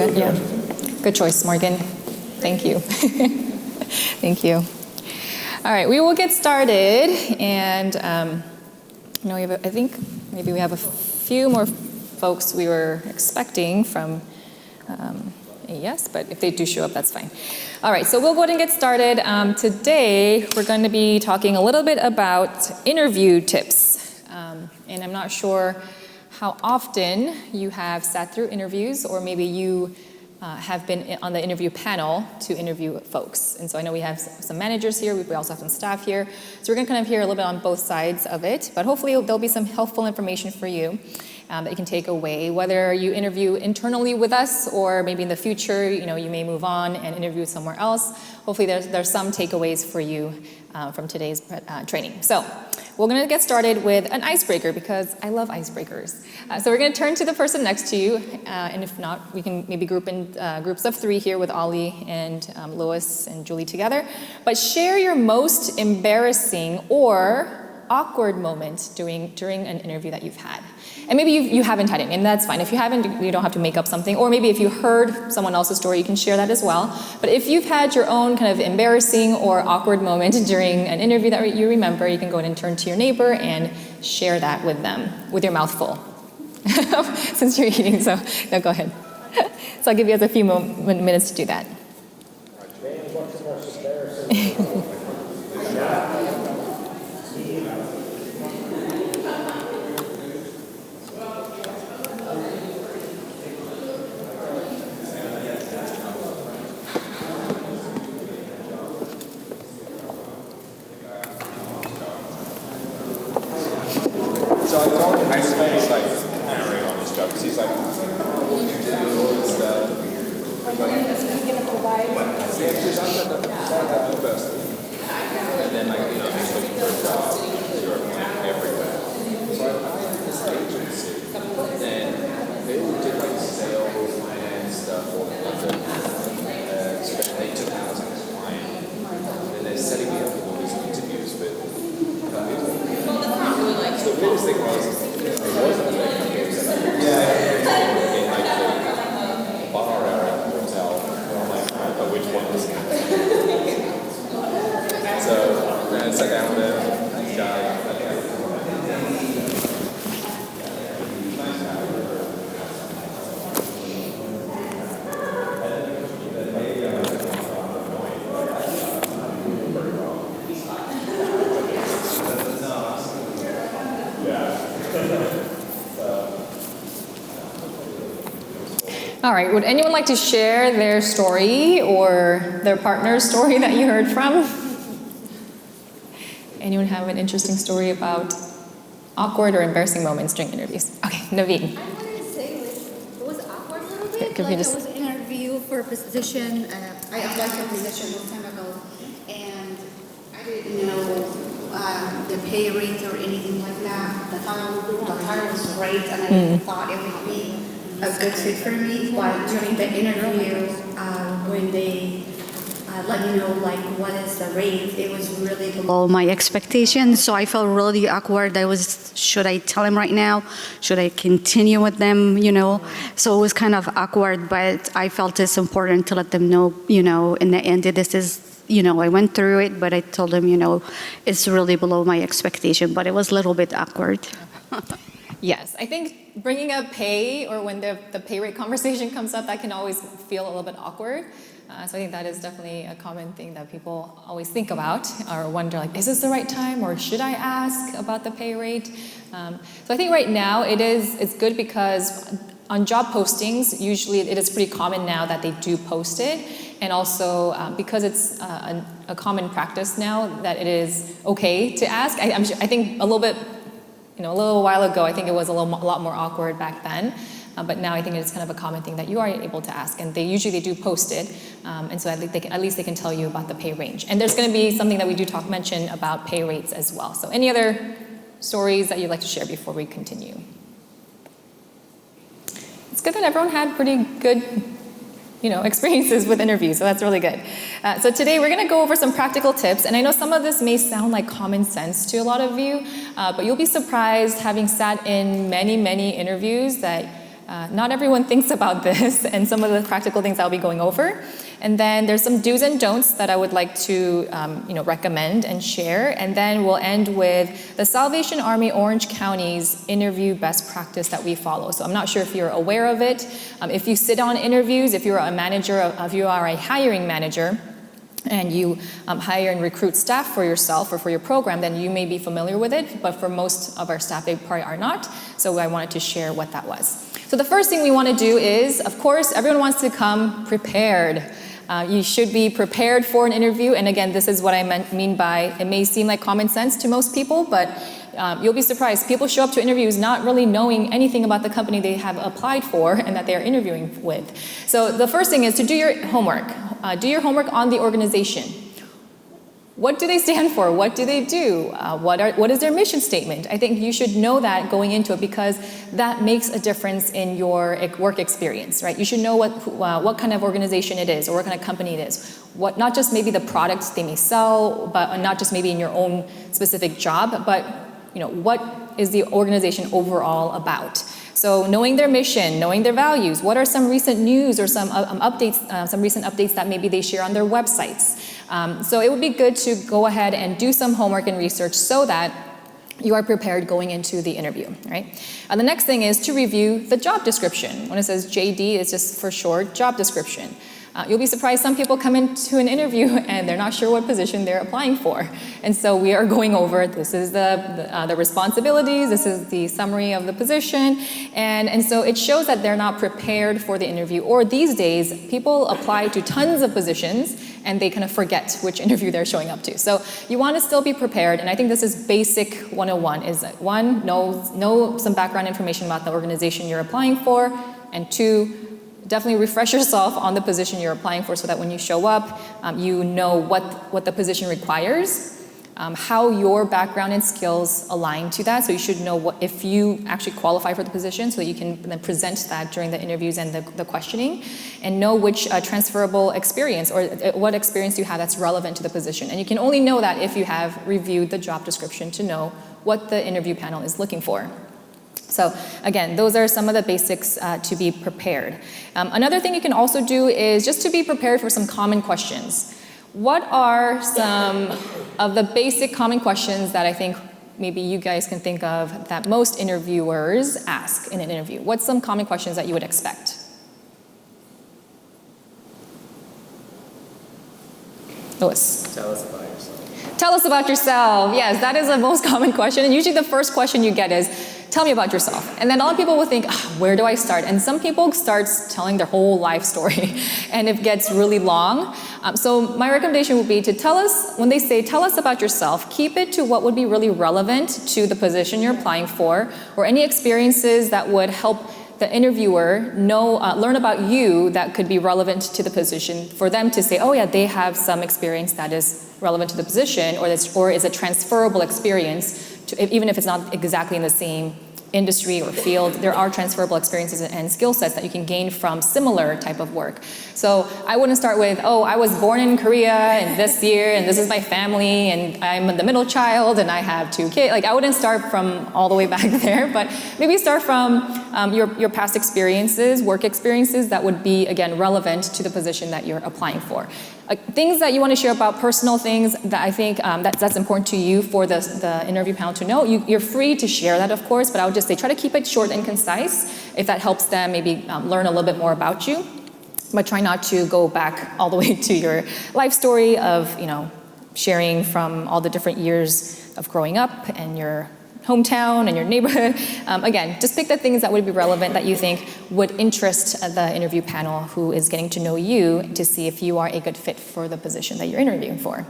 good, yeah. Good choice, Morgan. Thank you. Thank you. All right, we will get started, and I think maybe we have a few more folks we were expecting from a yes, but if they do show up, that's fine. All right, so we'll go ahead and get started. Today, we're going to be talking a little bit about interview tips, and I'm not sure how often you have sat through interviews, or maybe you have been on the interview panel to interview folks. And so I know we have some managers here, we also have some staff here. So we're gonna kind of hear a little bit on both sides of it, but hopefully there'll be some helpful information for you that you can take away, whether you interview internally with us or maybe in the future, you may move on and interview somewhere else. Hopefully there's some takeaways for you from today's training. So we're gonna get started with an icebreaker because I love icebreakers. So we're gonna turn to the person next to you, and if not, we can maybe group in groups of 3 here with Ollie and Lois and Julie together. But share your most embarrassing or awkward moment during an interview that you've had. And maybe you haven't had any, and that's fine. If you haven't, you don't have to make up something. Or maybe if you heard someone else's story, you can share that as well. But if you've had your own kind of embarrassing or awkward moment during an interview that you remember, you can go ahead and turn to your neighbor and share that with them, with your mouth full. Since you're eating, so no, go ahead. So I'll give you guys a few minutes to do that. So I told him, I spent like narrating on this job because he's like, what do you do and stuff. Like, and then like, he's looking for a job. You're applying everywhere. So I applied at this agency, and they did like sales and stuff for London. So they took me as a client, and they're setting me up with all these interviews with people. So the weirdest thing was, it wasn't a big company, it was in like the bar area of the hotel, and I'm like, but which one is it? So, and I sat down there, nice guy. All right, would anyone like to share their story or their partner's story that you heard from? Anyone have an interesting story about awkward or embarrassing moments during interviews? Okay, Naveen. I wanted to say it was awkward a little bit. Could like just... it was an interview for a position. I applied for a position a long time ago, and I didn't know the pay rate or anything like that. The title was great, and I thought it would be a good fit for me. But during the interview, when they let me know like what is the rate, it was really below my expectations. So I felt really awkward. Should I tell him right now? Should I continue with them? So it was kind of awkward, but I felt it's important to let them know, in the end, this is, I went through it, but I told them, it's really below my expectation, but it was a little bit awkward. Yes, I think bringing up pay or when the pay rate conversation comes up, that can always feel a little bit awkward. So I think that is definitely a common thing that people always think about or wonder, like, is this the right time or should I ask about the pay rate? So I think right now it's good because on job postings, usually it is pretty common now that they do post it. And also because it's a common practice now that it is okay to ask. I think a little bit, a little while ago, I think it was a lot more awkward back then. But now I think it's kind of a common thing that you are able to ask, and they usually do post it, and so at least they can tell you about the pay range. And there's going to be something that we do mention about pay rates as well. So any other stories that you'd like to share before we continue? It's good that everyone had pretty good experiences with interviews, so that's really good. So today we're going to go over some practical tips, and I know some of this may sound like common sense to a lot of you, but you'll be surprised, having sat in many, many interviews, that Not everyone thinks about this and some of the practical things I'll be going over. And then there's some do's and don'ts that I would like to recommend and share. And then we'll end with the Salvation Army Orange County's interview best practice that we follow. So I'm not sure if you're aware of it. If you sit on interviews, if you're a manager, if you are a hiring manager, and you hire and recruit staff for yourself or for your program, then you may be familiar with it, but for most of our staff, they probably are not. So I wanted to share what that was. So the first thing we want to do is, of course, everyone wants to come prepared. You should be prepared for an interview, and again, this is what I mean by, it may seem like common sense to most people, but you'll be surprised. People show up to interviews not really knowing anything about the company they have applied for and that they are interviewing with. So the first thing is to do your homework. Do your homework on the organization. What do they stand for? What do they do? What is their mission statement? I think you should know that going into it because that makes a difference in your work experience, right? You should know what kind of organization it is or what kind of company it is. Not just maybe the products they may sell, but not just maybe in your own specific job, but what is the organization overall about? So knowing their mission, knowing their values, what are some recent news or some updates, some recent updates that maybe they share on their websites. So it would be good to go ahead and do some homework and research so that you are prepared going into the interview, right? The next thing is to review the job description. When it says JD, it's just for short, job description. You'll be surprised some people come into an interview and they're not sure what position they're applying for. And so we are going over, this is the responsibilities, this is the summary of the position, and so it shows that they're not prepared for the interview. Or these days, people apply to tons of positions and they kind of forget which interview they're showing up to. So you want to still be prepared, and I think this is basic 101, is that one, know some background information about the organization you're applying for, and two, definitely refresh yourself on the position you're applying for so that when you show up, you know what the position requires, how your background and skills align to that. So you should know if you actually qualify for the position so that you can then present that during the interviews and the questioning, and know which transferable experience or what experience you have that's relevant to the position. And you can only know that if you have reviewed the job description to know what the interview panel is looking for. So again, those are some of the basics to be prepared. Another thing you can also do is just to be prepared for some common questions. What are some of the basic common questions that I think maybe you guys can think of that most interviewers ask in an interview? What's some common questions that you would expect? Louis. Tell us about yourself. Tell us about yourself. Yes, that is the most common question. And usually the first question you get is, tell me about yourself. And then a lot of people will think, where do I start? And some people start telling their whole life story and it gets really long. So my recommendation would be to tell us, when they say, tell us about yourself, keep it to what would be really relevant to the position you're applying for, or any experiences that would help the interviewer learn about you that could be relevant to the position, for them to say, oh yeah, they have some experience that is relevant to the position, or is a transferable experience, even if it's not exactly in the same industry or field. There are transferable experiences and skill sets that you can gain from similar type of work. So I wouldn't start with, oh, I was born in Korea and this year and this is my family and I'm the middle child and I have 2 kids. Like I wouldn't start from all the way back there, but maybe start from your past experiences, work experiences that would be, again, relevant to the position that you're applying for. Things that you want to share about, personal things that I think that's important to you for the interview panel to know. You're free to share that, of course, but I would just say try to keep it short and concise if that helps them maybe learn a little bit more about you. But try not to go back all the way to your life story of, sharing from all the different years of growing up and your hometown and your neighborhood. Again, just pick the things that would be relevant that you think would interest the interview panel who is getting to know you to see if you are a good fit for the position that you're interviewing for.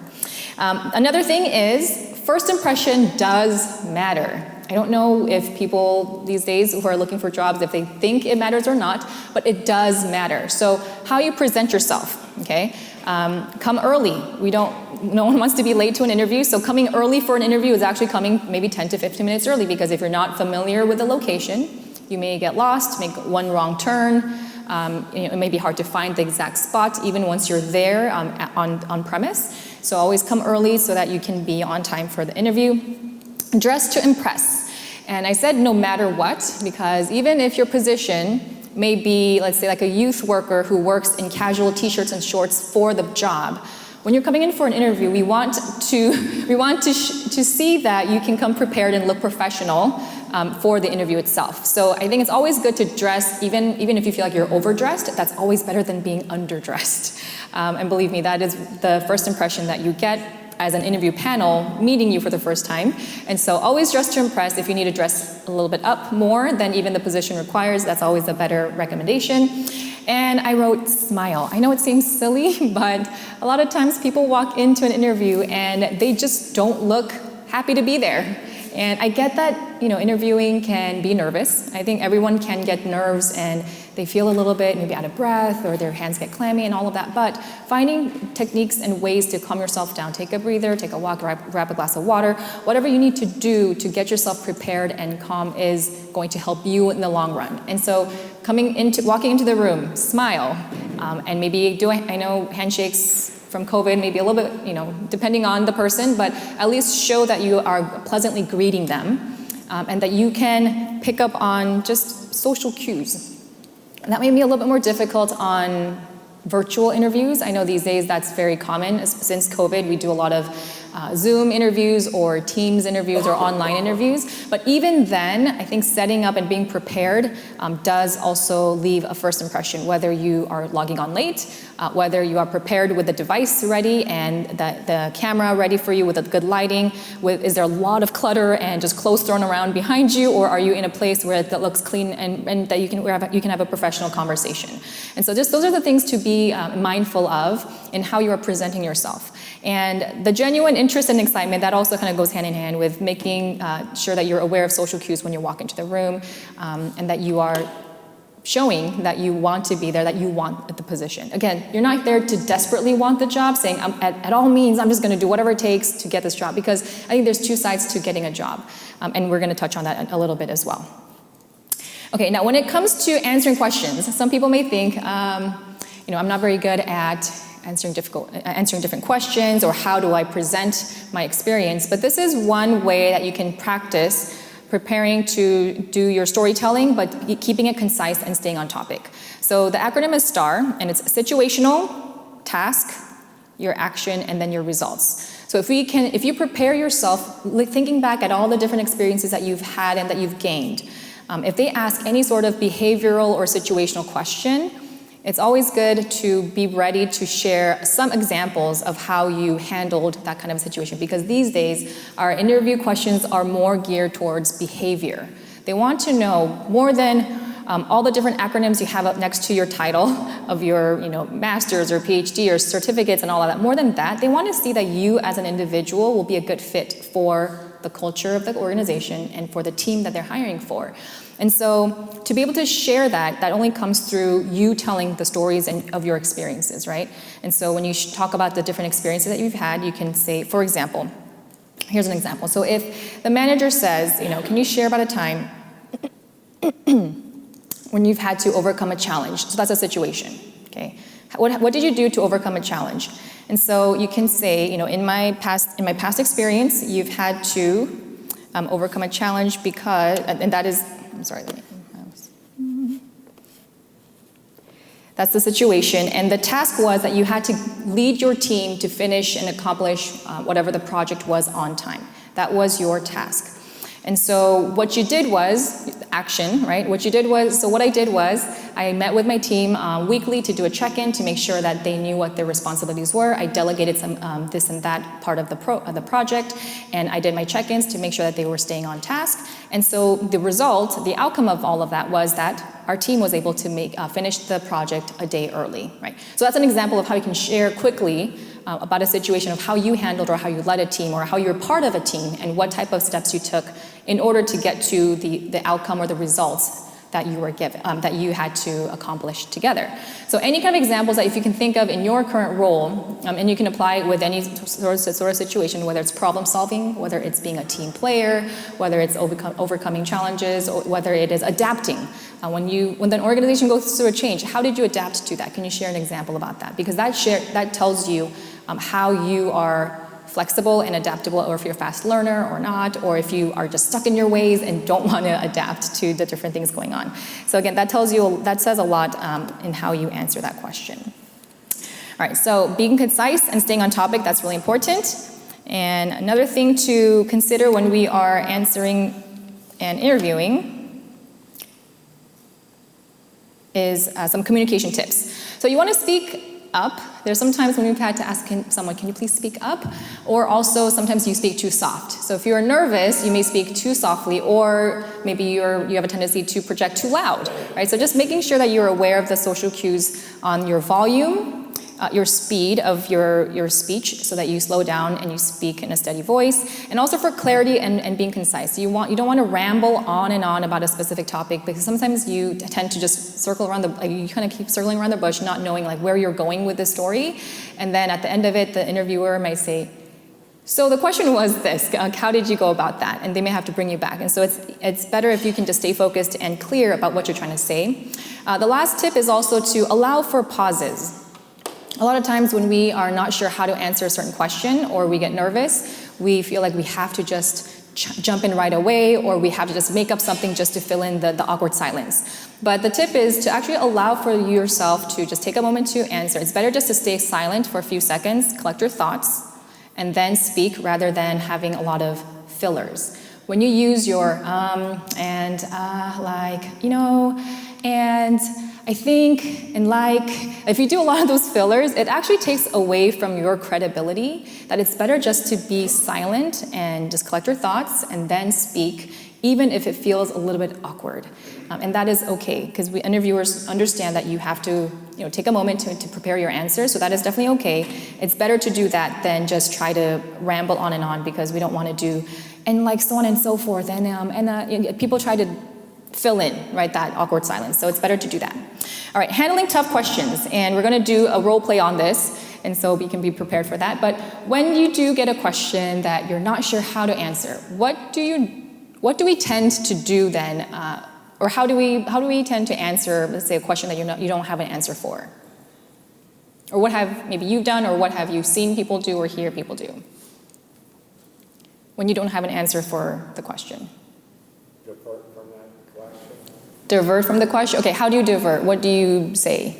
Another thing is, first impression does matter. I don't know if people these days who are looking for jobs, if they think it matters or not, but it does matter. So how you present yourself, okay? Come early. No one wants to be late to an interview, so coming early for an interview is actually coming maybe 10 to 15 minutes early, because if you're not familiar with the location, you may get lost, make one wrong turn. It may be hard to find the exact spot even once you're there on premise. So always come early so that you can be on time for the interview. Dress to impress. And I said no matter what, because even if your position maybe, let's say, like a youth worker who works in casual t-shirts and shorts for the job. When you're coming in for an interview, we want to see that you can come prepared and look professional for the interview itself. So I think it's always good to dress, even if you feel like you're overdressed, that's always better than being underdressed. And believe me, that is the first impression that you get as an interview panel meeting you for the first time. And so always dress to impress. If you need to dress a little bit up more than even the position requires, that's always a better recommendation. And I wrote smile. I know it seems silly, but a lot of times people walk into an interview and they just don't look happy to be there. And I get that, interviewing can be nervous. I think everyone can get nerves and they feel a little bit maybe out of breath or their hands get clammy and all of that. But finding techniques and ways to calm yourself down, take a breather, take a walk, grab a glass of water, whatever you need to do to get yourself prepared and calm is going to help you in the long run. And so walking into the room, smile, and maybe I know handshakes from COVID, maybe a little bit, depending on the person, but at least show that you are pleasantly greeting them and that you can pick up on just social cues. And that may be a little bit more difficult on virtual interviews. I know these days that's very common. Since COVID, we do a lot of Zoom interviews or Teams interviews or online interviews. But even then, I think setting up and being prepared does also leave a first impression, whether you are logging on late, whether you are prepared with the device ready and the camera ready for you with a good lighting. Is there a lot of clutter and just clothes thrown around behind you, or are you in a place where that looks clean and that you can have a professional conversation? And so just those are the things to be mindful of in how you are presenting yourself. And the genuine interest and excitement, that also kind of goes hand in hand with making sure that you're aware of social cues when you walk into the room, and that you are showing that you want to be there, that you want the position. Again, you're not there to desperately want the job, saying, at all means, I'm just going to do whatever it takes to get this job, because I think there's two sides to getting a job, and we're going to touch on that a little bit as well. Okay, now when it comes to answering questions, some people may think, I'm not very good at answering different questions, or how do I present my experience, but this is one way that you can practice preparing to do your storytelling, but keeping it concise and staying on topic. So the acronym is STAR, and it's situational, task, your action, and then your results. So if you prepare yourself, thinking back at all the different experiences that you've had and that you've gained, if they ask any sort of behavioral or situational question, it's always good to be ready to share some examples of how you handled that kind of situation, because these days our interview questions are more geared towards behavior. They want to know more than all the different acronyms you have up next to your title of your master's or PhD or certificates and all of that. More than that, they want to see that you as an individual will be a good fit for the culture of the organization and for the team that they're hiring for. And so to be able to share that only comes through you telling the stories of your experiences, right? And so when you talk about the different experiences that you've had, you can say, for example, here's an example. So if the manager says, can you share about a time when you've had to overcome a challenge? So that's a situation, okay? What did you do to overcome a challenge? And so you can say, in my past experience, you've had to overcome a challenge because, and that is, I'm sorry, that's the situation. And the task was that you had to lead your team to finish and accomplish whatever the project was on time. That was your task. And so what you did was action, right? What I did was I met with my team weekly to do a check-in to make sure that they knew what their responsibilities were. I delegated some this and that part of the project, and I did my check-ins to make sure that they were staying on task. And so the outcome of all of that was that our team was able to finish the project a day early, right? So that's an example of how you can share quickly about a situation of how you handled or how you led a team or how you're part of a team and what type of steps you took in order to get to the outcome or the results that you were given, that you had to accomplish together. So any kind of examples that if you can think of in your current role, and you can apply it with any sort of situation, whether it's problem solving, whether it's being a team player, whether it's overcoming challenges, or whether it is adapting. When an organization goes through a change, how did you adapt to that? Can you share an example about that? Because that tells you how you are flexible and adaptable, or if you're a fast learner or not, or if you are just stuck in your ways and don't want to adapt to the different things going on. So again, that says a lot in how you answer that question. All right, so being concise and staying on topic, that's really important. And another thing to consider when we are answering and interviewing is some communication tips. So you want to speak up. There's sometimes when we've had to ask someone, can you please speak up? Or also sometimes you speak too soft. So if you're nervous, you may speak too softly, or maybe you have a tendency to project too loud, right? So just making sure that you're aware of the social cues on your volume, your speed of your speech, so that you slow down and you speak in a steady voice, and also for clarity and being concise. You don't want to ramble on and on about a specific topic, because sometimes you tend to just circle around you kind of keep circling around the bush, not knowing like where you're going with the story, and then at the end of it, the interviewer might say, so the question was this, how did you go about that? And they may have to bring you back. And so it's better if you can just stay focused and clear about what you're trying to say. The last tip is also to allow for pauses. A lot of times when we are not sure how to answer a certain question, or we get nervous, we feel like we have to just jump in right away, or we have to just make up something just to fill in the awkward silence. But the tip is to actually allow for yourself to just take a moment to answer. It's better just to stay silent for a few seconds, collect your thoughts, and then speak rather than having a lot of fillers. When you use your and and I think, and like, if you do a lot of those fillers, it actually takes away from your credibility, that it's better just to be silent and just collect your thoughts and then speak, even if it feels a little bit awkward. And that is okay, because we interviewers understand that you have to take a moment to prepare your answers, so that is definitely okay. It's better to do that than just try to ramble on and on, because we don't want to do, and like so on and so forth, and people try to fill in, right, that awkward silence. So it's better to do that. All right, handling tough questions. And we're going to do a role play on this, and so we can be prepared for that. But when you do get a question that you're not sure how to answer, what do we tend to do then, or how do we tend to answer, let's say, a question that you don't have an answer for? Or what have maybe you done, or what have you seen people do or hear people do when you don't have an answer for the question? Divert from the question? Okay, how do you divert? What do you say?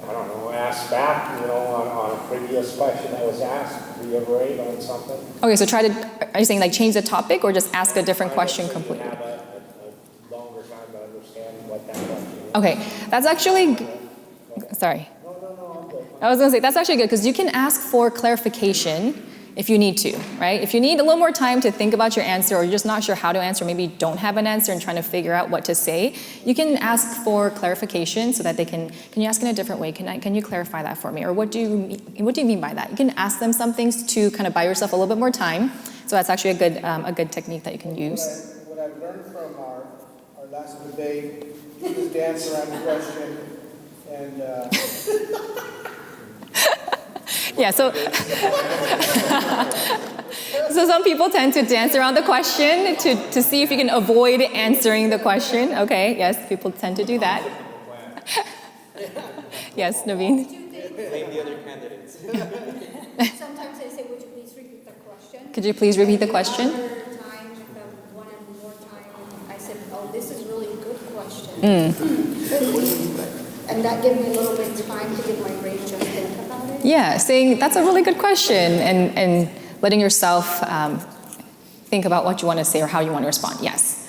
I don't know, ask back, on a previous question that was asked, reiterate on something. Okay, so are you saying like change the topic, or just ask a different question completely? Have a longer time to understand what that question is. Okay, that's actually, sorry. No, I'm good. I was gonna say, that's actually good, because you can ask for clarification if you need to, right? If you need a little more time to think about your answer, or you're just not sure how to answer, maybe you don't have an answer and trying to figure out what to say, you can ask for clarification so that they can you ask in a different way? Can you clarify that for me? Or what do you mean by that? You can ask them some things to kind of buy yourself a little bit more time. So that's actually a good technique that you can use. What I've learned from our last debate is to answer on the question, and Yeah, so so some people tend to dance around the question to see if you can avoid answering the question. Okay, yes, people tend to do that. Yes, Naveen? Blame the other candidates. Sometimes I say, would you please repeat the question? Could you please repeat the question? Other time, if I wanted more time, I said, oh, this is really a good question. And that gave me a little bit of time to give my brain just think about it. Yeah, saying that's a really good question, and letting yourself think about what you want to say or how you want to respond. Yes.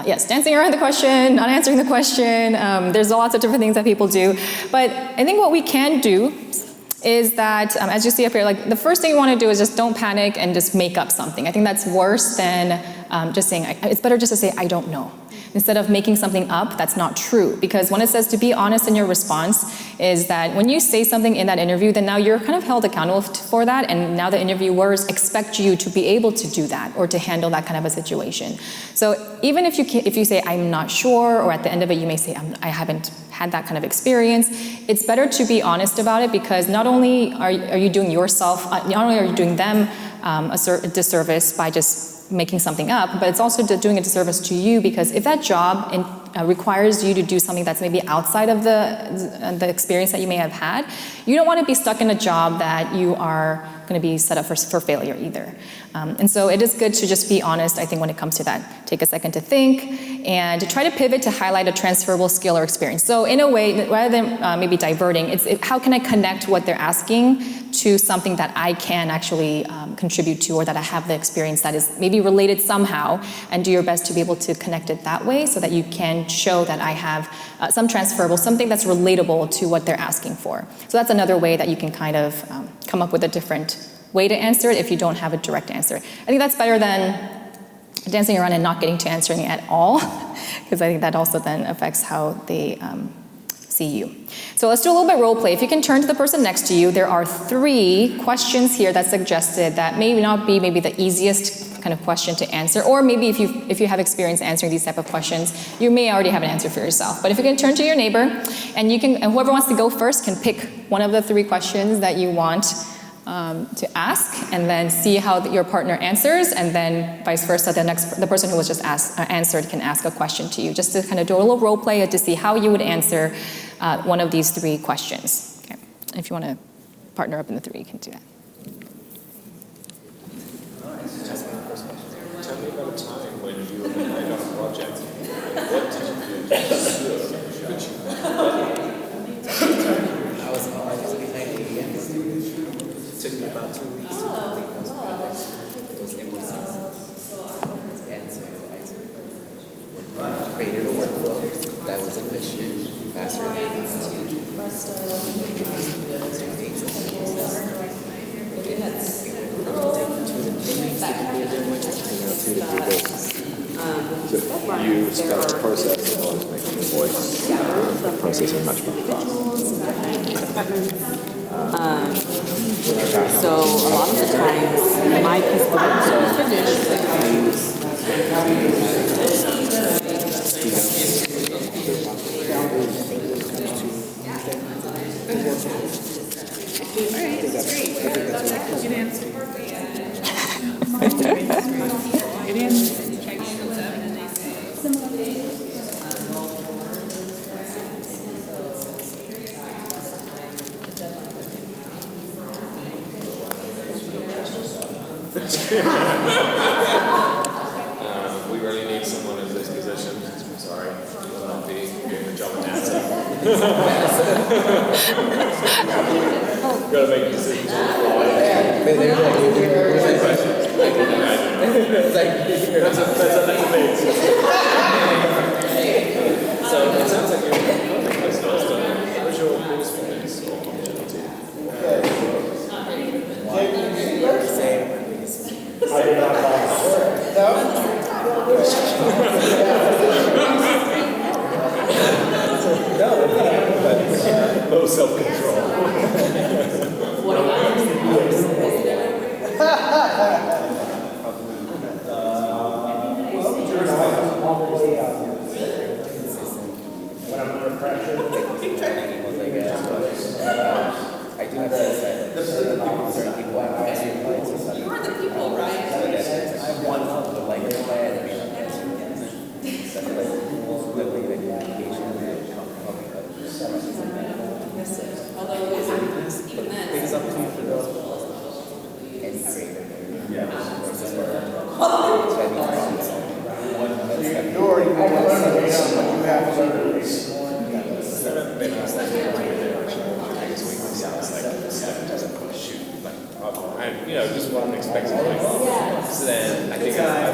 Yes, dancing around the question, not answering the question. There's lots of different things that people do. But I think what we can do is that, as you see up here, like the first thing you want to do is just don't panic and just make up something. I think that's worse than just saying, it's better just to say, I don't know. Instead of making something up that's not true. Because when it says to be honest in your response, is that when you say something in that interview, then now you're kind of held accountable for that, and now the interviewers expect you to be able to do that or to handle that kind of a situation. So even if you say, I'm not sure, or at the end of it you may say, I haven't had that kind of experience, it's better to be honest about it, because not only are you doing yourself, not only are you doing them a disservice by just making something up, but it's also doing a disservice to you, because if that job requires you to do something that's maybe outside of the experience that you may have had, you don't want to be stuck in a job that you are going to be set up for failure either. And so it is good to just be honest, I think, when it comes to that. Take a second to think and to try to pivot to highlight a transferable skill or experience. So in a way, rather than maybe diverting, how can I connect what they're asking to something that I can actually contribute to, or that I have the experience that is maybe related somehow, and do your best to be able to connect it that way so that you can show that I have some transferable, something that's relatable to what they're asking for. So that's another way that you can kind of come up with a different way to answer it if you don't have a direct answer. I think that's better than dancing around and not getting to answering it at all, because I think that also then affects how they see you. So let's do a little bit role play. If you can turn to the person next to you, there are 3 questions here that suggested that may not be maybe the easiest kind of question to answer, or maybe if you have experience answering these type of questions, you may already have an answer for yourself. But if you can turn to your neighbor, and whoever wants to go first can pick one of the 3 questions that you want to ask, and then see how your partner answers, and then vice versa, the person who was just answered can ask a question to you, just to kind of do a little role play to see how you would answer one of these 3 questions. Okay. If you want to partner up in the 3, you can do that. Tell me about a time when you were behind on a project. What did you do to ensure that you I was behind again. It took me about 2 weeks to complete those projects, those MVCs. And so I created a workflow that was efficient, faster You spelled the process of always making the voice processing much more fast. So a lot of the times, my piece of work to be finished, We really need someone in this position. I'm sorry, will not be doing the job of NASA. Gotta make decisions on the fly. That's a big. So it sounds like you're in the place now. Where's your biggest weakness or opportunity? I did not Low self-control. when I'm under pressure. I do have to say that certain people have you are the people, right? I have one of the like plan. although even then, It's up to you for those any creator. You already know what you have to do. Just what I'm expecting. So then I think I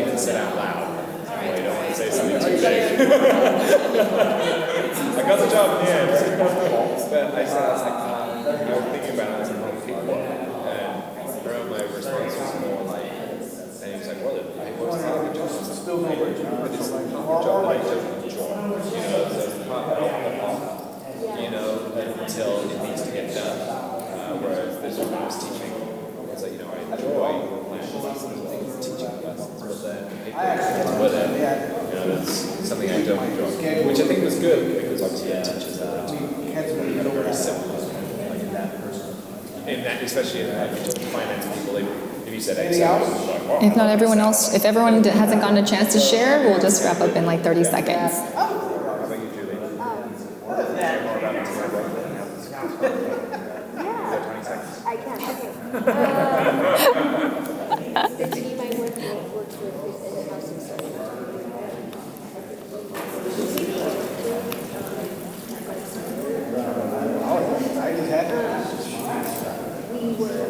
even said out loud. Well, you don't want to say something too big. I got the job in the end. But I said, I was thinking about it, I was like, oh, people. And my response was more like, and he was like, well, it was part of the job. It's still not your job. But it's like your job, like your job. So it's part of until it needs to get done. Whereas this one I was teaching, it's like, I enjoy teaching lessons, but then that's something I don't enjoy, which I think was good because obviously it teaches that very simple, like in that, especially in finance people, If you said Anything 8 else? seconds, like, wow, If not everyone else, if everyone hasn't gotten a chance to share, we'll just wrap up in like 30 seconds. how about you, Julie? Share more about it. Yeah, 20 seconds. I can, okay. The team I work works with is in the housing study. I just had We were.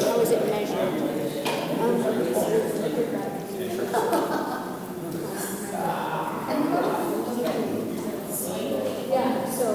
How is it measured? Yeah, so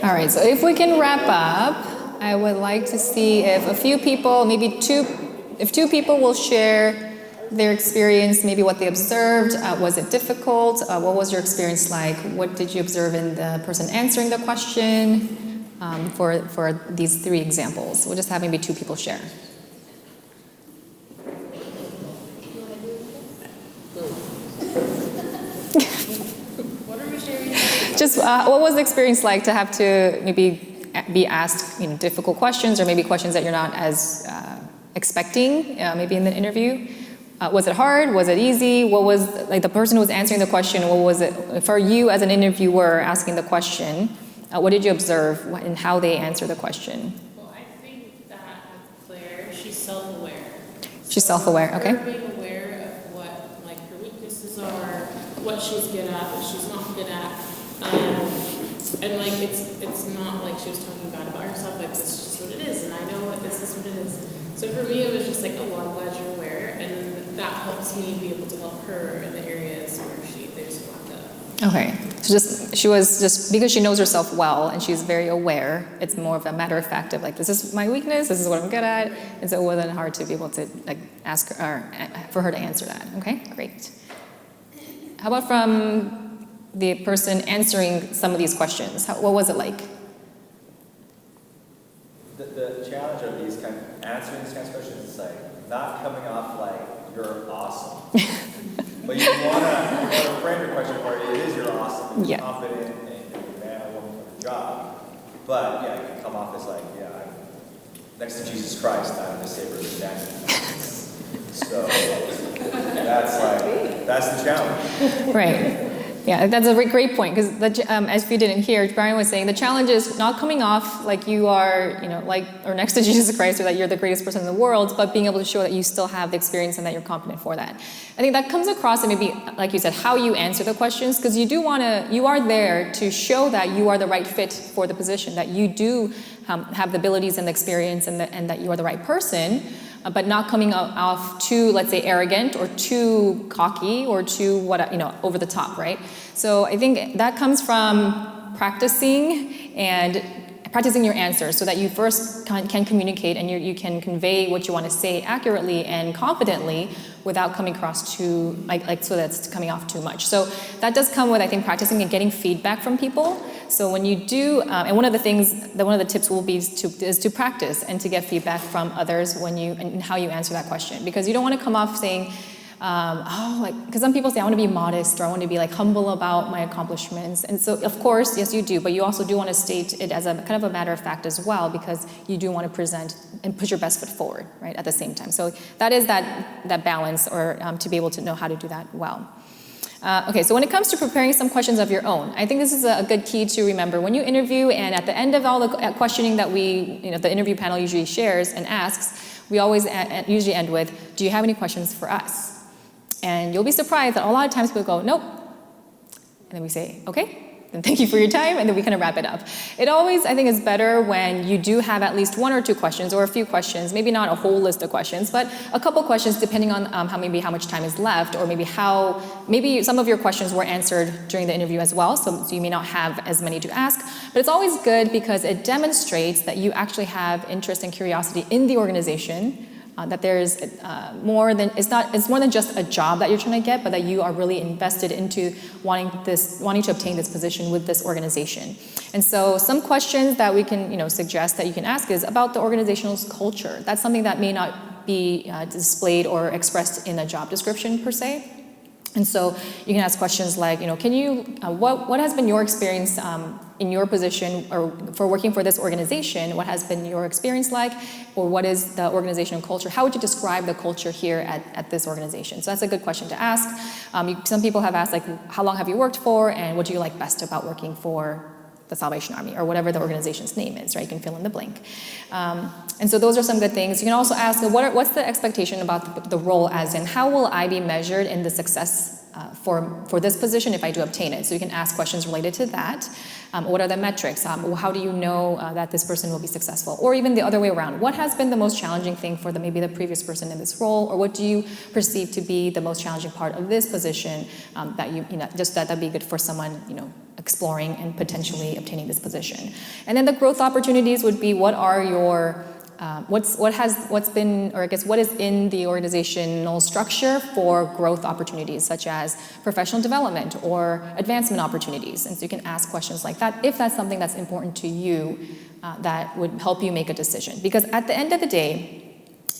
All right, so if we can wrap up, I would like to see if a few people, if two people will share their experience, maybe what they observed. Was it difficult? What was your experience like? What did you observe in the person answering the question for these 3 examples? We'll just have maybe 2 people share. Just what was the experience like to have to maybe be asked difficult questions, or maybe questions that you're not as expecting maybe in the interview? Was it hard? Was it easy? What was, like, the person who was answering the question, what was it for you as an interviewer asking the question? What did you observe and how they answer the question? Well, I think that with Claire, she's self-aware. She's self-aware, okay. Her being aware of what, like, her weaknesses are, what she's good at, what she's not good at. And like, it's not like she was talking bad about herself, like, this is just what it is, and I know what this is what it is. So for me, it was just like, oh, well, I'm glad you're aware, and that helps me be able to help her in the areas where there's a lack of. Okay, so she was just, because she knows herself well and she's very aware, it's more of a matter of fact of like, this is my weakness, this is what I'm good at, and so it wasn't hard to be able to like ask her, or for her to answer that. Okay, great. How about from the person answering some of these questions? What was it like? The challenge of these kind of answering these kinds of questions is like not coming off like you're awesome. But you want to frame your question where it is you're awesome, you're confident, and you're a man or woman for the job. But yeah, you can come off as like, yeah, I'm next to Jesus Christ, I'm the savior of humanity. So that's the challenge. Right. Yeah, that's a great point, because as we didn't hear, Brian was saying the challenge is not coming off like you are, like, or next to Jesus Christ, or that you're the greatest person in the world, but being able to show that you still have the experience and that you're competent for that. I think that comes across in maybe, like you said, how you answer the questions, because you are there to show that you are the right fit for the position, that you do have the abilities and the experience, and that you are the right person. But not coming off too, let's say, arrogant or too cocky or too over the top, right? So I think that comes from practicing your answers, so that you first can communicate and you can convey what you want to say accurately and confidently without coming across too, so that's coming off too much. So that does come with, I think, practicing and getting feedback from people. So when you do, and one of the tips will be is to practice and to get feedback from others and how you answer that question, because you don't want to come off saying, because some people say, I want to be modest, or I want to be like humble about my accomplishments. And so, of course, yes, you do, but you also do want to state it as a kind of a matter of fact as well, because you do want to present and put your best foot forward, right, at the same time. So that is that balance, or to be able to know how to do that well. Okay, so when it comes to preparing some questions of your own, I think this is a good key to remember. When you interview, and at the end of all the questioning that the interview panel usually shares and asks, we always usually end with, do you have any questions for us? And you'll be surprised that a lot of times people go, nope. And then we say, okay. then thank you for your time, and then we kind of wrap it up. It always, I think, is better when you do have at least 1 or 2 questions or a few questions, maybe not a whole list of questions, but a couple questions depending on how much time is left, or maybe some of your questions were answered during the interview as well, so you may not have as many to ask. But it's always good because it demonstrates that you actually have interest and curiosity in the organization. That there's more than it's more than just a job that you're trying to get, but that you are really invested into wanting to obtain this position with this organization. And so some questions that we can suggest that you can ask is about the organizational culture. That's something that may not be displayed or expressed in a job description per se. And so you can ask questions like, what has been your experience in your position or for working for this organization? What has been your experience like? Or what is the organizational culture? How would you describe the culture here at this organization? So that's a good question to ask. Some people have asked, like, how long have you worked for? And what do you like best about working for the Salvation Army, or whatever the organization's name is, right? You can fill in the blank. And so those are some good things. You can also ask, what's the expectation about the role, as in how will I be measured in the success for this position if I do obtain it? So you can ask questions related to that. What are the metrics? How do you know that this person will be successful? Or even the other way around. What has been the most challenging thing for maybe the previous person in this role? Or what do you perceive to be the most challenging part of this position that'd be good for someone, exploring and potentially obtaining this position. And then the growth opportunities would be, what are your what is in the organizational structure for growth opportunities, such as professional development or advancement opportunities. And so you can ask questions like that if that's something that's important to you, that would help you make a decision. Because at the end of the day,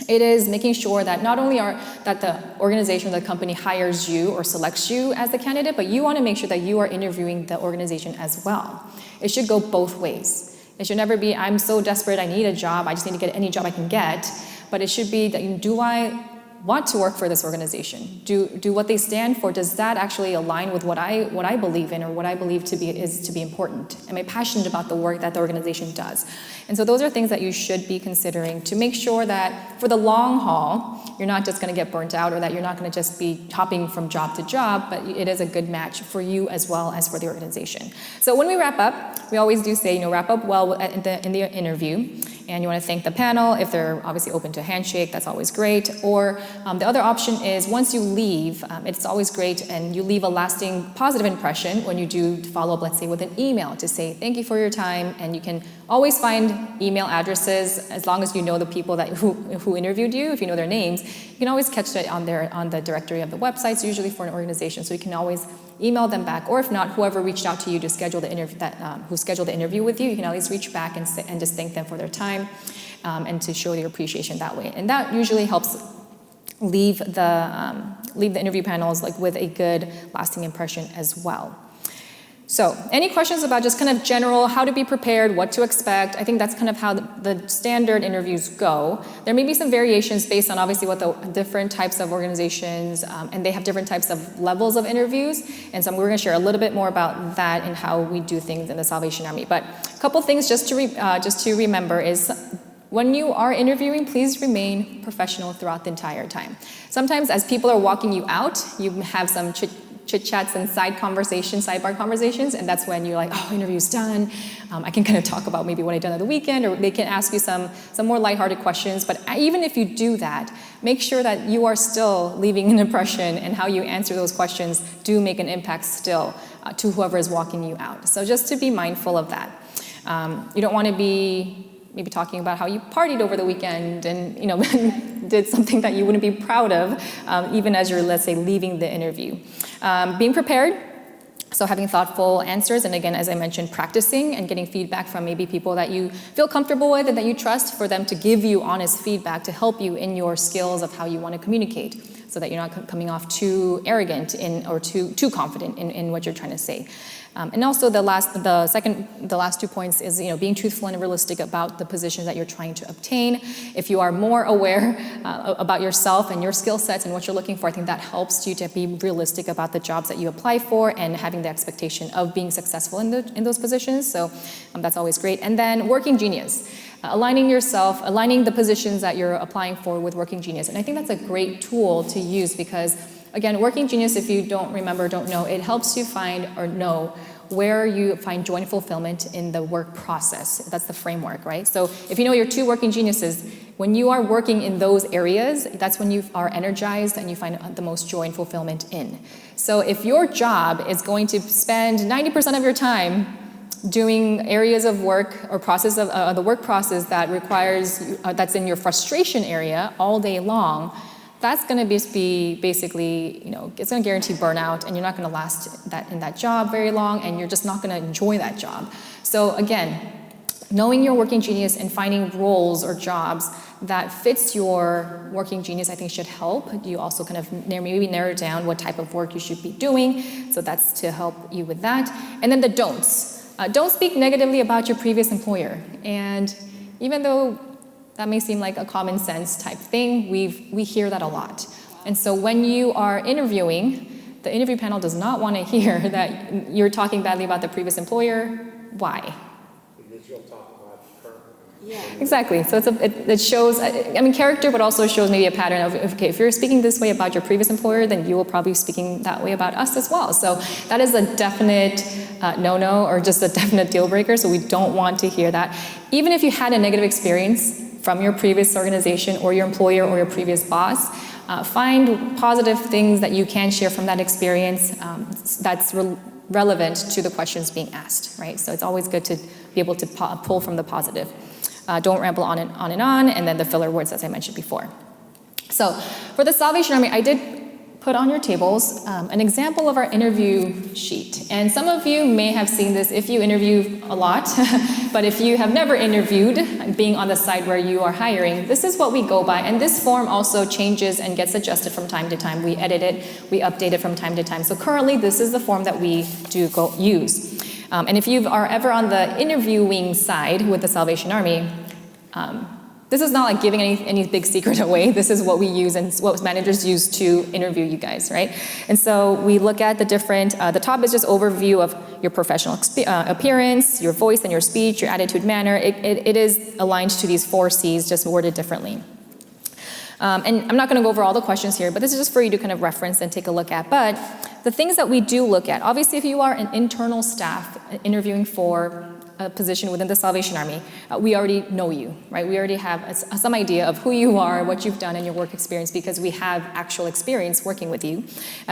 it is making sure that not only that the organization or the company hires you or selects you as the candidate, but you want to make sure that you are interviewing the organization as well. It should go both ways. It should never be, I'm so desperate, I need a job, I just need to get any job I can get. But it should be that, do I want to work for this organization? Do what they stand for, does that actually align with what I believe in, or what I believe to be important? Am I passionate about the work that the organization does? And so those are things that you should be considering to make sure that for the long haul, you're not just going to get burnt out, or that you're not going to just be hopping from job to job, but it is a good match for you as well as for the organization. So when we wrap up, we always do say, wrap up well in the interview. And you want to thank the panel. If they're obviously open to a handshake, that's always great. Or the other option is, once you leave, it's always great, and you leave a lasting positive impression when you do follow up, let's say, with an email to say thank you for your time. And you can always find email addresses, as long as you know the people who interviewed you. If you know their names, you can always catch it on the directory of the websites, usually for an organization. So you can always email them back, or if not, whoever reached out to you to schedule the interview, who scheduled the interview with you, you can always reach back and just thank them for their time, and to show your appreciation that way. And that usually helps leave the interview panels with a good lasting impression as well. So, any questions about just kind of general, how to be prepared, what to expect? I think that's kind of how the standard interviews go. There may be some variations based on obviously what the different types of organizations, and they have different types of levels of interviews. And so we're going to share a little bit more about that and how we do things in the Salvation Army. But a couple things just to remember is, when you are interviewing, please remain professional throughout the entire time. Sometimes as people are walking you out, you have some chit-chats and sidebar conversations, and that's when you're like, oh, interview's done. I can kind of talk about maybe what I've done on the weekend, or they can ask you some more lighthearted questions. But even if you do that, make sure that you are still leaving an impression, and how you answer those questions do make an impact still to whoever is walking you out. So just to be mindful of that. You don't want to be maybe talking about how you partied over the weekend and did something that you wouldn't be proud of, even as you're, let's say, leaving the interview. Being prepared, so having thoughtful answers, and again, as I mentioned, practicing and getting feedback from maybe people that you feel comfortable with and that you trust, for them to give you honest feedback to help you in your skills of how you want to communicate, so that you're not coming off too arrogant or too confident in what you're trying to say. And also the last 2 points is, being truthful and realistic about the positions that you're trying to obtain. If you are more aware about yourself and your skill sets and what you're looking for, I think that helps you to be realistic about the jobs that you apply for, and having the expectation of being successful in those positions. So that's always great. And then Working Genius. Aligning the positions that you're applying for with Working Genius. And I think that's a great tool to use, because again, Working Genius, if you don't know, it helps you find or know where you find joy and fulfillment in the work process. That's the framework, right? So if you know your 2 working geniuses, when you are working in those areas, that's when you are energized and you find the most joy and fulfillment in. So if your job is going to spend 90% of your time doing areas of work or process of the work process that requires, that's in your frustration area all day long, that's going to be basically, it's going to guarantee burnout, and you're not going to last in that job very long, and you're just not going to enjoy that job. So again, knowing your working genius and finding roles or jobs that fits your working genius, I think should help. You also kind of maybe narrow down what type of work you should be doing. So that's to help you with that. And then the don'ts. Don't speak negatively about your previous employer. And even though that may seem like a common sense type thing, we hear that a lot. And so when you are interviewing, the interview panel does not want to hear that you're talking badly about the previous employer. Why? Because you'll talk about current. Yeah. Exactly. So it shows, character, but also shows maybe a pattern of, okay, if you're speaking this way about your previous employer, then you will probably be speaking that way about us as well. So that is a definite no-no, or just a definite deal breaker. So we don't want to hear that. Even if you had a negative experience from your previous organization or your employer or your previous boss, find positive things that you can share from that experience that's relevant to the questions being asked, right? So it's always good to be able to pull from the positive. Don't ramble on, and then the filler words, as I mentioned before. So for the Salvation Army, I did put on your tables an example of our interview sheet. And some of you may have seen this if you interview a lot, but if you have never interviewed, being on the side where you are hiring, this is what we go by. And this form also changes and gets adjusted from time to time. We edit it, we update it from time to time. So currently, this is the form that we do use. And if you are ever on the interviewing side with the Salvation Army, this is not like giving any big secret away. This is what we use and what managers use to interview you guys, right? And so we look at the different, the top is just overview of your professional appearance, your voice and your speech, your attitude, manner. It is aligned to these 4 C's, just worded differently. And I'm not going to go over all the questions here, but this is just for you to kind of reference and take a look at. But the things that we do look at, obviously if you are an internal staff interviewing for a position within the Salvation Army, we already know you, right? We already have some idea of who you are, what you've done in your work experience, because we have actual experience working with you.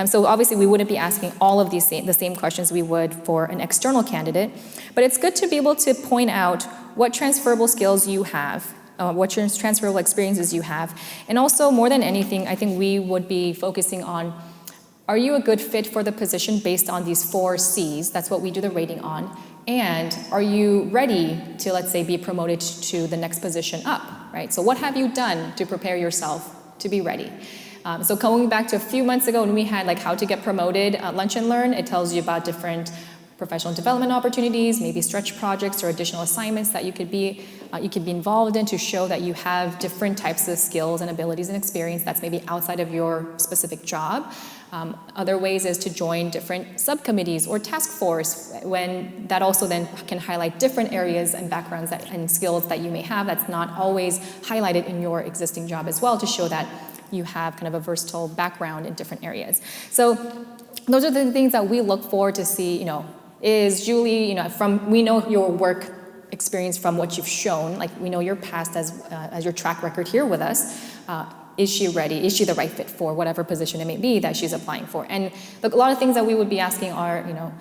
So obviously we wouldn't be asking all of the same questions we would for an external candidate, but it's good to be able to point out what transferable skills you have, what transferable experiences you have, and also more than anything, I think we would be focusing on, are you a good fit for the position based on these 4 C's? That's what we do the rating on. And are you ready to, let's say, be promoted to the next position up, right? So what have you done to prepare yourself to be ready? So going back to a few months ago when we had like how to get promoted Lunch and Learn, it tells you about different professional development opportunities, maybe stretch projects or additional assignments that you could be involved in to show that you have different types of skills and abilities and experience that's maybe outside of your specific job. Other ways is to join different subcommittees or task force, when that also then can highlight different areas and backgrounds and skills that you may have that's not always highlighted in your existing job as well, to show that you have kind of a versatile background in different areas. So those are the things that we look for to see, is Julie, we know your work experience from what you've shown, like we know your past as your track record here with us. Is she ready? Is she the right fit for whatever position it may be that she's applying for? And a lot of things that we would be asking are,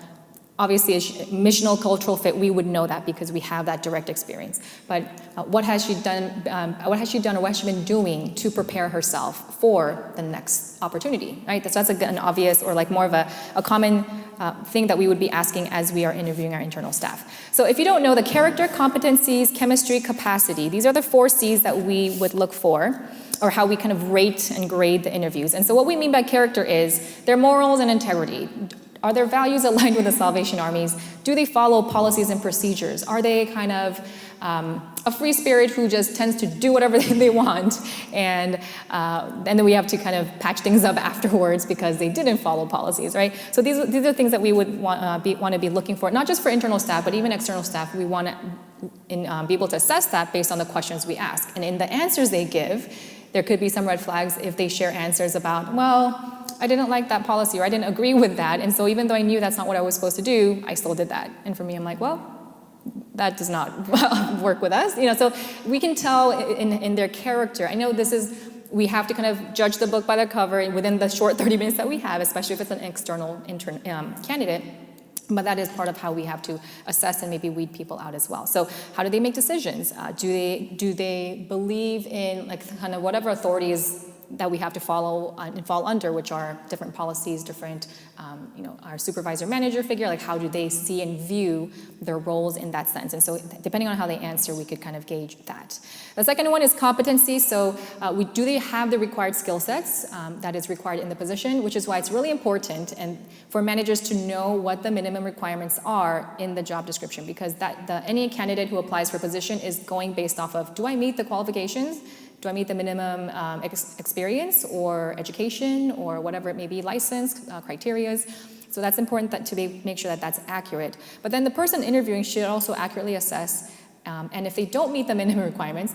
obviously, missional cultural fit, we would know that because we have that direct experience. But what has she done? What has she done, or what has she been doing to prepare herself for the next opportunity? Right. That's an obvious, or like more of a common thing that we would be asking as we are interviewing our internal staff. So if you don't know, the character, competencies, chemistry, capacity, these are the 4 C's that we would look for, or how we kind of rate and grade the interviews. And so what we mean by character is their morals and integrity. Are their values aligned with the Salvation Army's? Do they follow policies and procedures? Are they kind of a free spirit who just tends to do whatever they want, and then we have to kind of patch things up afterwards because they didn't follow policies, right? So these are things that we would want to be looking for, not just for internal staff, but even external staff. We want to be able to assess that based on the questions we ask. And in the answers they give, there could be some red flags if they share answers about, well, I didn't like that policy, or I didn't agree with that. And so even though I knew that's not what I was supposed to do, I still did that. And for me, I'm like, well, that does not work with us. So we can tell in their character. I know we have to kind of judge the book by the cover within the short 30 minutes that we have, especially if it's an external candidate. But that is part of how we have to assess and maybe weed people out as well. So how do they make decisions? Do they believe in kind of whatever authorities that we have to follow and fall under, which are different policies, different, our supervisor manager figure, like how do they see and view their roles in that sense? And so depending on how they answer, we could kind of gauge that. The second one is competency. So do they have the required skill sets that is required in the position, which is why it's really important and for managers to know what the minimum requirements are in the job description, because any candidate who applies for a position is going based off of, do I meet the qualifications? Do I meet the minimum experience or education or whatever it may be, license, criterias? So that's important to make sure that that's accurate. But then the person interviewing should also accurately assess, and if they don't meet the minimum requirements,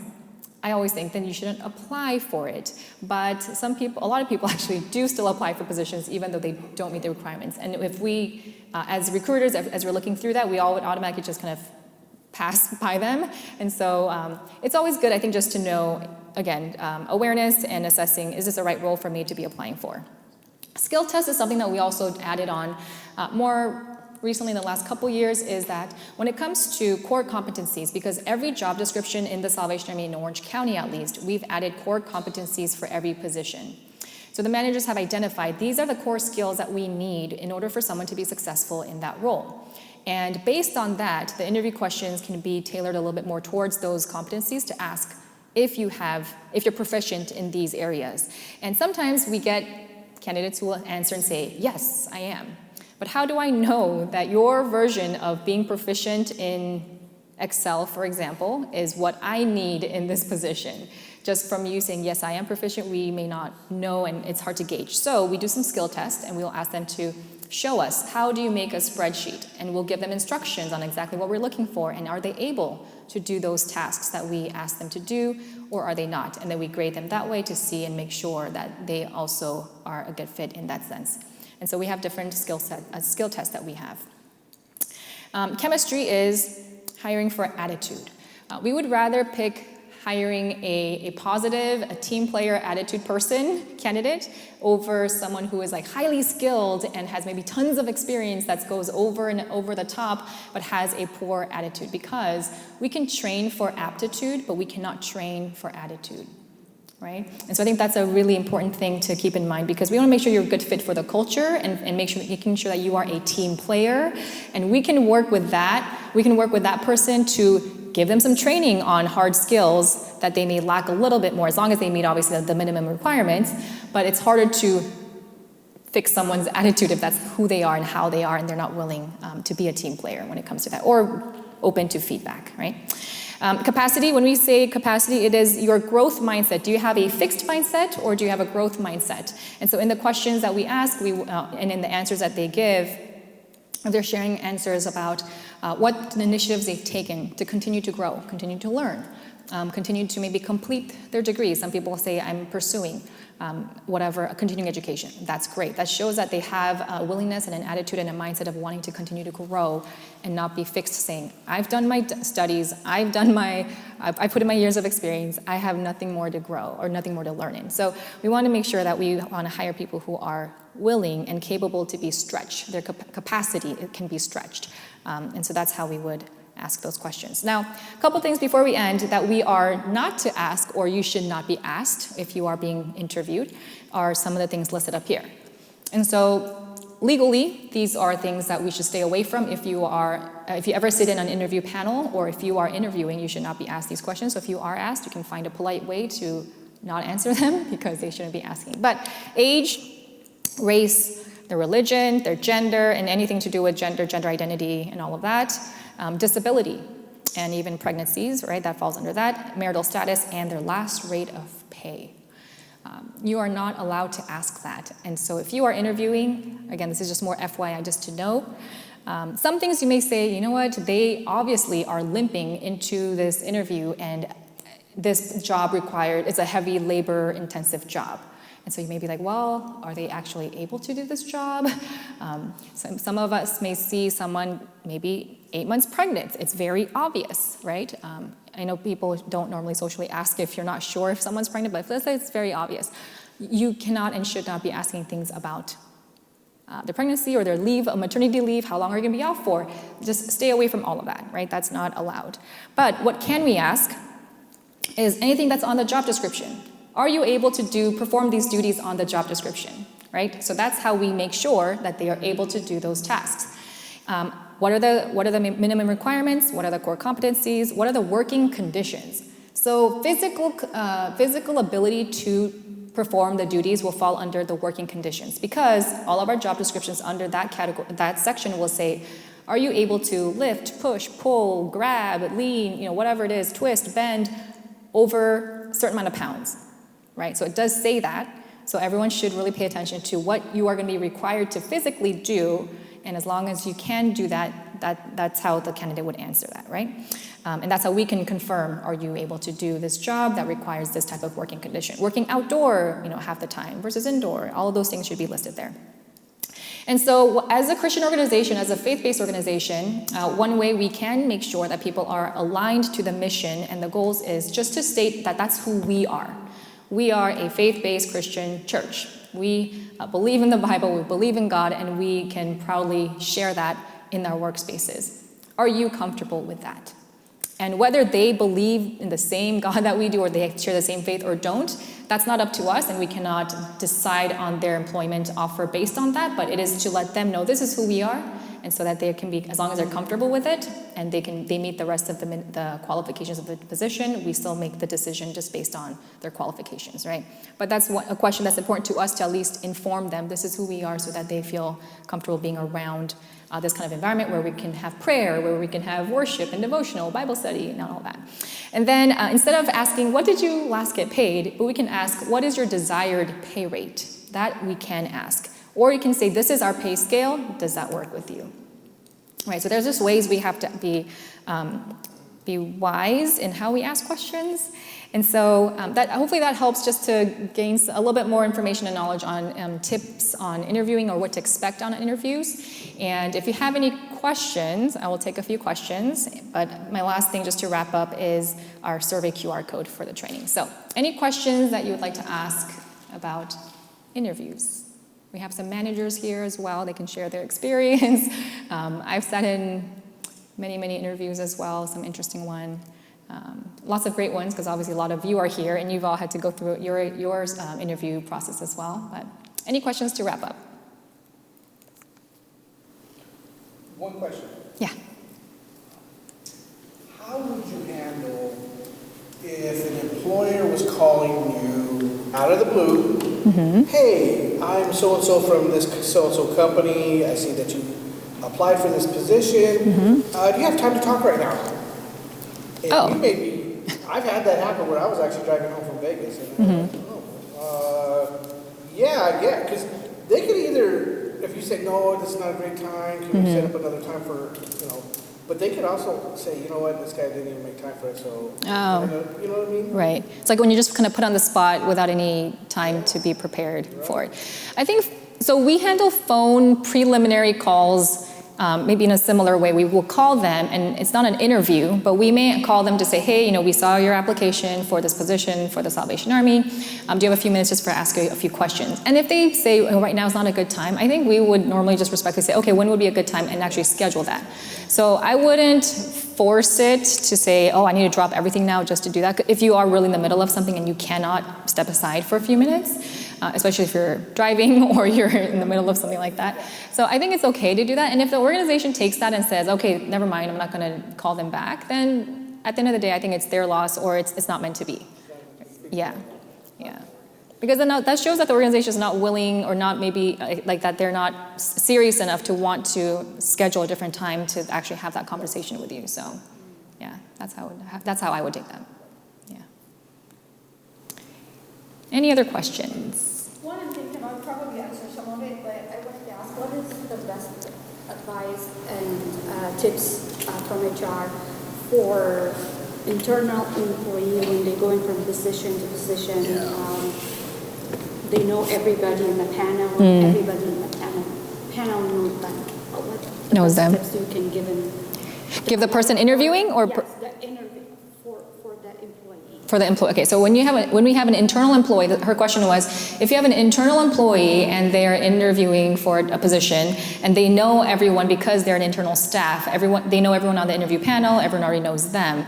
I always think then you shouldn't apply for it. But a lot of people actually do still apply for positions even though they don't meet the requirements. And if we, as recruiters, as we're looking through that, we all would automatically just kind of pass by them. And so it's always good, I think, just to know, again, awareness and assessing, is this the right role for me to be applying for? Skill test is something that we also added on more recently in the last couple years, is that when it comes to core competencies, because every job description in the Salvation Army in Orange County at least, we've added core competencies for every position. So the managers have identified these are the core skills that we need in order for someone to be successful in that role. And based on that, the interview questions can be tailored a little bit more towards those competencies to ask if you're proficient in these areas. And sometimes we get candidates who will answer and say, yes, I am. But how do I know that your version of being proficient in Excel, for example, is what I need in this position? Just from you saying, yes, I am proficient, we may not know, and it's hard to gauge. So we do some skill tests, and we'll ask them to show us, how do you make a spreadsheet? And we'll give them instructions on exactly what we're looking for, and are they able to do those tasks that we ask them to do, or are they not? And then we grade them that way to see and make sure that they also are a good fit in that sense. And so we have different skill tests that we have. Chemistry is hiring for attitude. We would rather pick hiring a positive, a team player attitude candidate over someone who is highly skilled and has maybe tons of experience that goes over and over the top but has a poor attitude, because we can train for aptitude but we cannot train for attitude, right? And so I think that's a really important thing to keep in mind, because we want to make sure you're a good fit for the culture and making sure that you are a team player, and we can work with that. We can work with that person to give them some training on hard skills that they may lack a little bit more, as long as they meet, obviously, the minimum requirements. But it's harder to fix someone's attitude if that's who they are and how they are, and they're not willing to be a team player when it comes to that, or open to feedback, right? Capacity, when we say capacity, it is your growth mindset. Do you have a fixed mindset, or do you have a growth mindset? And so in the questions that we ask, and in the answers that they give, they're sharing answers about what initiatives they've taken to continue to grow, continue to learn, continue to maybe complete their degrees. Some people say, I'm pursuing a continuing education. That's great. That shows that they have a willingness and an attitude and a mindset of wanting to continue to grow and not be fixed, saying, I've done my studies, I've put in my years of experience, I have nothing more to grow or nothing more to learn in. So we want to make sure that we want to hire people who are willing and capable to be stretched. Their capacity can be stretched. And so that's how we would ask those questions. Now, a couple things before we end that we are not to ask, or you should not be asked if you are being interviewed, are some of the things listed up here. And so legally, these are things that we should stay away from. If you ever sit in an interview panel, or if you are interviewing, you should not be asked these questions. So if you are asked, you can find a polite way to not answer them, because they shouldn't be asking. But age, race, their religion, their gender, and anything to do with gender identity and all of that. Disability, and even pregnancies, right? That falls under that. Marital status, and their last rate of pay. You are not allowed to ask that. And so if you are interviewing, again, this is just more FYI, just to know. Some things you may say, you know what, they obviously are limping into this interview, and this job it's a heavy labor-intensive job. And so you may be like, well, are they actually able to do this job? Some of us may see someone maybe 8 months pregnant. It's very obvious, right? I know people don't normally socially ask if you're not sure if someone's pregnant, but let's say it's very obvious. You cannot and should not be asking things about their pregnancy or their leave, maternity leave, how long are you going to be out for? Just stay away from all of that, right? That's not allowed. But what can we ask is anything that's on the job description. Are you able to perform these duties on the job description, right? So that's how we make sure that they are able to do those tasks. What are the minimum requirements? What are the core competencies? What are the working conditions? So physical ability to perform the duties will fall under the working conditions, because all of our job descriptions under that category, that section will say, are you able to lift, push, pull, grab, lean, whatever it is, twist, bend over a certain amount of pounds, right? So it does say that. So everyone should really pay attention to what you are going to be required to physically do, and as long as you can do that, that's how the candidate would answer that, right? And that's how we can confirm, are you able to do this job that requires this type of working condition? Working outdoor, half the time versus indoor, all of those things should be listed there. And so as a Christian organization, as a faith-based organization, one way we can make sure that people are aligned to the mission and the goals is just to state that that's who we are. We are a faith-based Christian church. We believe in the Bible, we believe in God, and we can proudly share that in our workspaces. Are you comfortable with that? And whether they believe in the same God that we do, or they share the same faith or don't, that's not up to us, and we cannot decide on their employment offer based on that, but it is to let them know this is who we are, and so that they can be, as long as they're comfortable with it, and they meet the rest of the qualifications of the position, we still make the decision just based on their qualifications, right? But that's a question that's important to us, to at least inform them this is who we are, so that they feel comfortable being around this kind of environment where we can have prayer, where we can have worship and devotional, Bible study, and all that. And then instead of asking, what did you last get paid, but we can ask, what is your desired pay rate? That we can ask. Or you can say, this is our pay scale, does that work with you? Right, so there's just ways we have to be wise in how we ask questions. And so hopefully that helps just to gain a little bit more information and knowledge on tips on interviewing or what to expect on interviews. And if you have any questions, I will take a few questions. But my last thing just to wrap up is our survey QR code for the training. So any questions that you would like to ask about interviews? We have some managers here as well. They can share their experience. I've sat in many interviews as well, some interesting ones. Lots of great ones, because obviously a lot of you are here and you've all had to go through your interview process as well. But any questions to wrap up? One question. Yeah. How would you handle if an employer was calling you out of the blue, hey, I'm so-and-so from this so-and-so company, I see that you applied for this position, do you have time to talk right now? And you may be, I've had that happen where I was actually driving home from Vegas, and yeah, because they could either, if you say, no, this is not a great time, can you set up another time for, but they could also say, you know what, this guy didn't even make time for it, so, you know what I mean? Right. It's like when you're just kind of put on the spot without any time to be prepared for it. I think, so we handle phone preliminary calls maybe in a similar way. We will call them, and it's not an interview, but we may call them to say, hey, we saw your application for this position for the Salvation Army. Do you have a few minutes just for ask you a few questions? And if they say, right now is not a good time, I think we would normally just respectfully say, okay, when would be a good time, and actually schedule that. So I wouldn't force it to say, I need to drop everything now just to do that. If you are really in the middle of something and you cannot step aside for a few minutes, especially if you're driving or you're in the middle of something like that. So I think it's okay to do that. And if the organization takes that and says, okay, never mind, I'm not going to call them back, then at the end of the day, I think it's their loss, or it's not meant to be. Yeah. Because then that shows that the organization is not willing, or not maybe like that they're not serious enough to want to schedule a different time to actually have that conversation with you. So yeah, that's how I would take that. Yeah. Any other questions? One I'm thinking about, probably answer some of it, but I wanted to ask, what is the best advice and tips from HR for internal employee when they're going from position to position? they know everybody in the panel, everybody in the panel knows like what the Knows them. tips you can give them. Give the person interviewing or? Yes, the interview for the employee. For the employee. Okay, so when we have an internal employee, her question was, if you have an internal employee and they are interviewing for a position and they know everyone because they're an internal staff, they know everyone on the interview panel, everyone already knows them.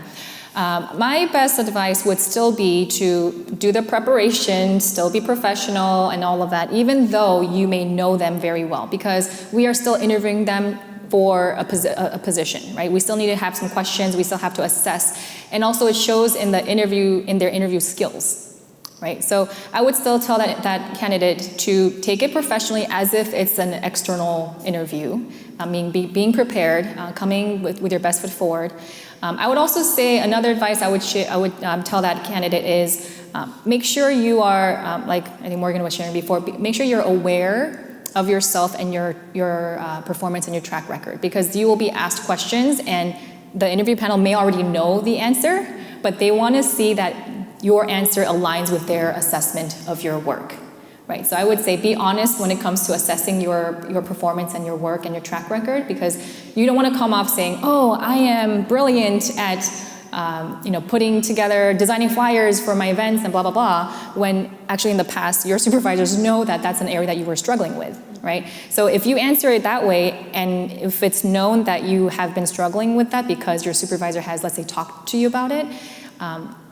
My best advice would still be to do the preparation, still be professional and all of that, even though you may know them very well, because we are still interviewing them for a position, right? We still need to have some questions, we still have to assess, and also it shows in their interview skills, right? So I would still tell that candidate to take it professionally as if it's an external interview. I mean, being prepared, coming with your best foot forward. I would also say another advice I would tell that candidate is make sure you are, like I think Morgan was sharing before, make sure you're aware of yourself and your performance and your track record, because you will be asked questions and the interview panel may already know the answer, but they want to see that your answer aligns with their assessment of your work, right? So I would say be honest when it comes to assessing your performance and your work and your track record, because you don't want to come off saying, oh, I am brilliant at putting together, designing flyers for my events and blah, blah, blah, when actually in the past, your supervisors know that that's an area that you were struggling with, right? So if you answer it that way, and if it's known that you have been struggling with that because your supervisor has, let's say, talked to you about it,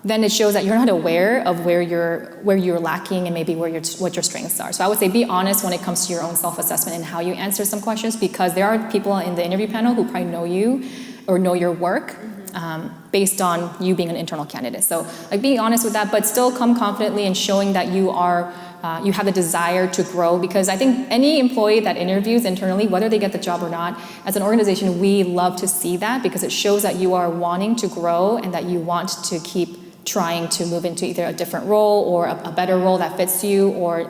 then it shows that you're not aware of where you're lacking and maybe what your strengths are. So I would say be honest when it comes to your own self-assessment and how you answer some questions, because there are people in the interview panel who probably know you or know your work, based on you being an internal candidate. So like being honest with that, but still come confidently and showing that you have the desire to grow, because I think any employee that interviews internally, whether they get the job or not, as an organization, we love to see that, because it shows that you are wanting to grow and that you want to keep trying to move into either a different role or a better role that fits you, or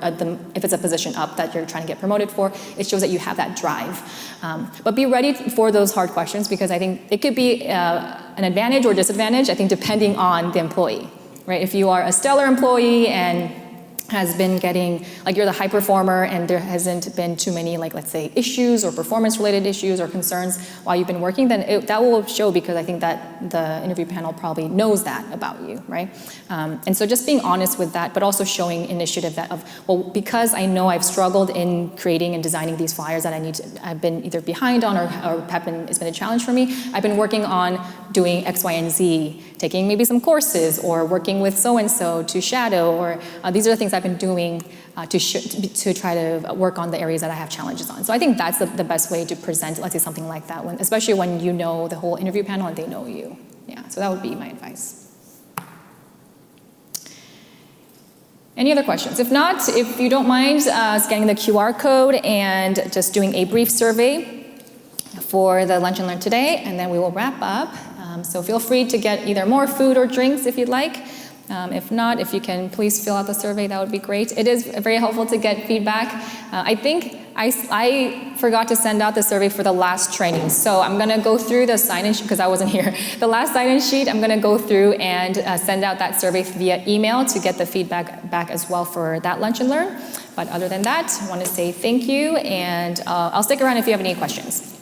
if it's a position up that you're trying to get promoted for, it shows that you have that drive. But be ready for those hard questions, because I think it could be an advantage or disadvantage, I think, depending on the employee, right? If you are a stellar employee and has been getting, like you're the high performer and there hasn't been too many, like let's say issues or performance related issues or concerns while you've been working, then that will show, because I think that the interview panel probably knows that about you, right? And so just being honest with that, but also showing initiative because I know I've struggled in creating and designing these flyers that I've been either behind on or it's been a challenge for me. I've been working on doing X, Y, and Z, taking maybe some courses or working with so-and-so to shadow, or these are the things I've been doing to try to work on the areas that I have challenges on. So I think that's the best way to present, let's say, something like that, especially when you know the whole interview panel and they know you. Yeah, so that would be my advice. Any other questions? If not, if you don't mind scanning the QR code and just doing a brief survey for the Lunch and Learn today, and then we will wrap up. So feel free to get either more food or drinks if you'd like. If not, if you can please fill out the survey, that would be great. It is very helpful to get feedback. I think I forgot to send out the survey for the last training. So I'm going to go through the sign-in sheet, because I wasn't here. The last sign-in sheet, I'm going to go through and send out that survey via email to get the feedback back as well for that Lunch and Learn. But other than that, I want to say thank you, and I'll stick around if you have any questions.